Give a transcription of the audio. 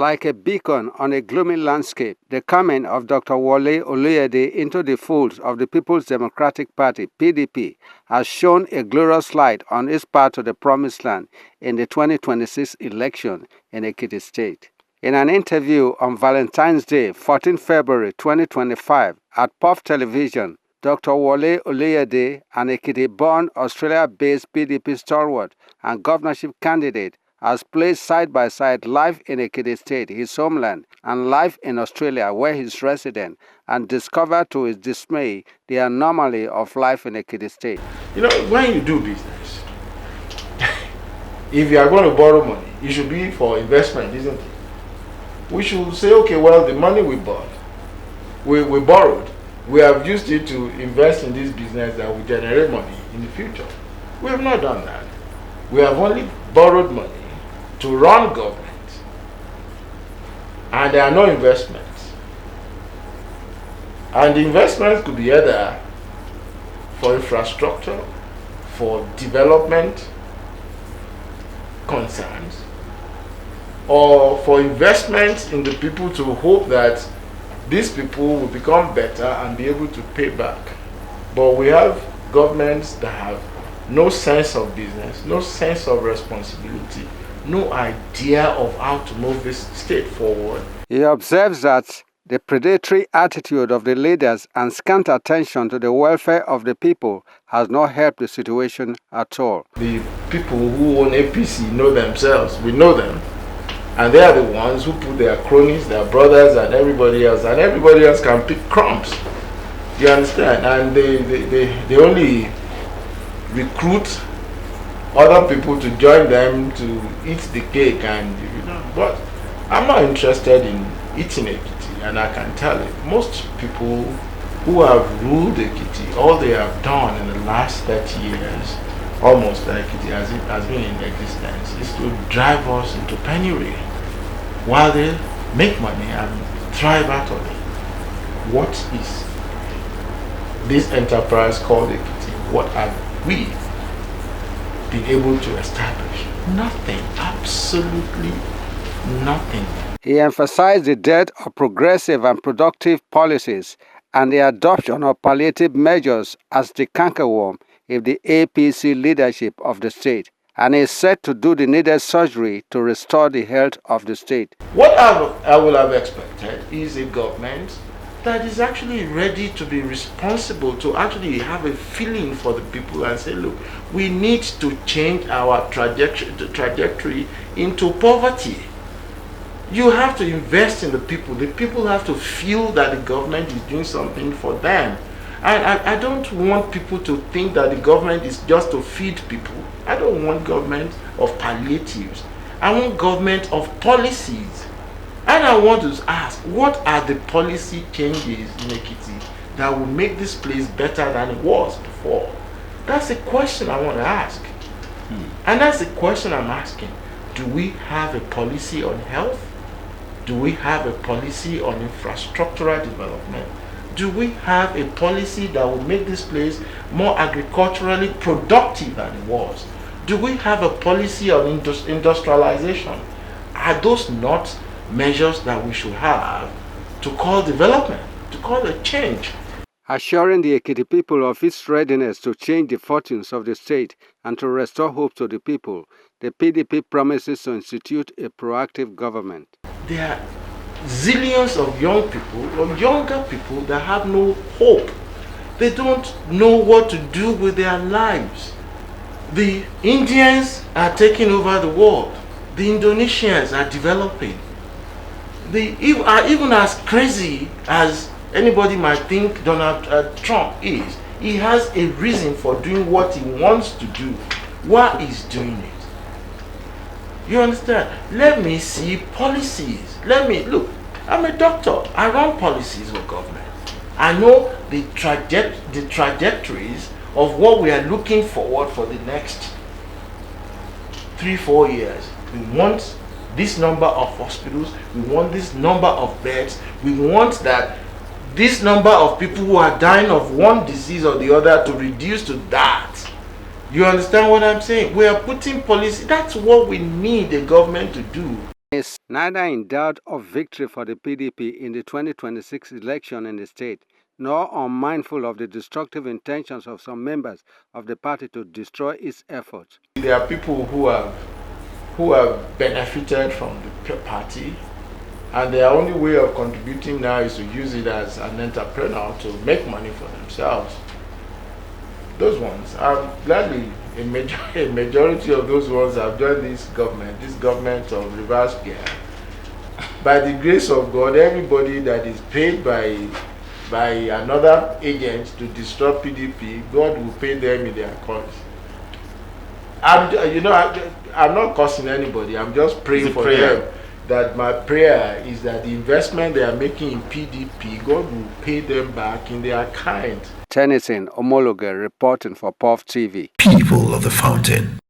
Like a beacon on a gloomy landscape, the coming of Dr. Wole Oluyede into the folds of the People's Democratic Party (PDP) has shone a glorious light on its path to the promised land in the 2026 election in Ekiti State. In an interview on Valentine's Day, 14 February 2025, at POF television, Dr. Wole Oluyede, an Ekiti-born, Australia-based PDP stalwart and governorship candidate, has placed side by side life in Ekiti State, his homeland, and life in Australia, where he is resident, and discovered to his dismay the anomaly of life in Ekiti State. You know, when you do business, if you are going to borrow money, it should be for investment, isn't it? We should say, okay, well, the money we borrowed, we have used it to invest in this business that will generate money in the future. We have not done that. We have only borrowed money to run government, and there are no investments. And the investments could be either for infrastructure, for development concerns, or for investments in the people to hope that these people will become better and be able to pay back. But we have governments that have no sense of business, no sense of responsibility, no idea of how to move this state forward. He observes that the predatory attitude of the leaders and scant attention to the welfare of the people has not helped the situation at all. The people who own APC know themselves, we know them, and they are the ones who put their cronies, their brothers, and everybody else can pick crumbs. You understand? And they only recruit other people to join them to eat the cake, and but I'm not interested in eating Ekiti, and I can tell you, most people who have ruled Ekiti, all they have done in the last 30 years, almost like Ekiti has been in existence, is to drive us into penury while they make money and thrive out of it. What is this enterprise called Ekiti? What have we been able to establish? Nothing, absolutely nothing. He emphasized the dearth of progressive and productive policies and the adoption of palliative measures as the cankerworm in the APC leadership of the state, and is set to do the needed surgery to restore the health of the state. What I would have expected is a government that is actually ready to be responsible, to actually have a feeling for the people and say, look, we need to change our trajectory into poverty. You have to invest in the people. The people have to feel that the government is doing something for them. And I don't want people to think that the government is just to feed people. I don't want government of palliatives. I want government of policies. And I want to ask, what are the policy changes in Ekiti that will make this place better than it was before? That's the question I want to ask. And that's the question I'm asking. Do we have a policy on health? Do we have a policy on infrastructural development? Do we have a policy that will make this place more agriculturally productive than it was? Do we have a policy on industrialization? Are those not measures that we should have to call development, to call a change? Assuring the Ekiti people of its readiness to change the fortunes of the state and to restore hope to the people, the PDP promises to institute a proactive government. There are zillions of young people or younger people that have no hope. They don't know what to do with their lives. The Indians are taking over the world. The Indonesians are developing. They are even as crazy as anybody might think Donald Trump is. He has a reason for doing what he wants to do. Why he's doing it? You understand? Let me see policies. Look, I'm a doctor. I run policies for government. I know the trajectories of what we are looking forward for the next 3-4 years. We want this number of hospitals. We want this number of beds. We want that this number of people who are dying of one disease or the other to reduce to that. You understand what I'm saying? We are putting policy. That's what we need the government to do. is neither in doubt of victory for the PDP in the 2026 election in the state, nor unmindful of the destructive intentions of some members of the party to destroy its efforts. There are people who have benefited from the party, and their only way of contributing now is to use it as an entrepreneur to make money for themselves. Those ones are gladly, a majority of those ones have joined this government of reverse gear. By the grace of God, everybody that is paid by another agent to destroy PDP, God will pay them in their coins. I'm not cursing anybody. I'm just praying for them. That my prayer is that the investment they are making in PDP, God will pay them back in their kind. Tennyson Omologe reporting for POF TV. People of the Fountain.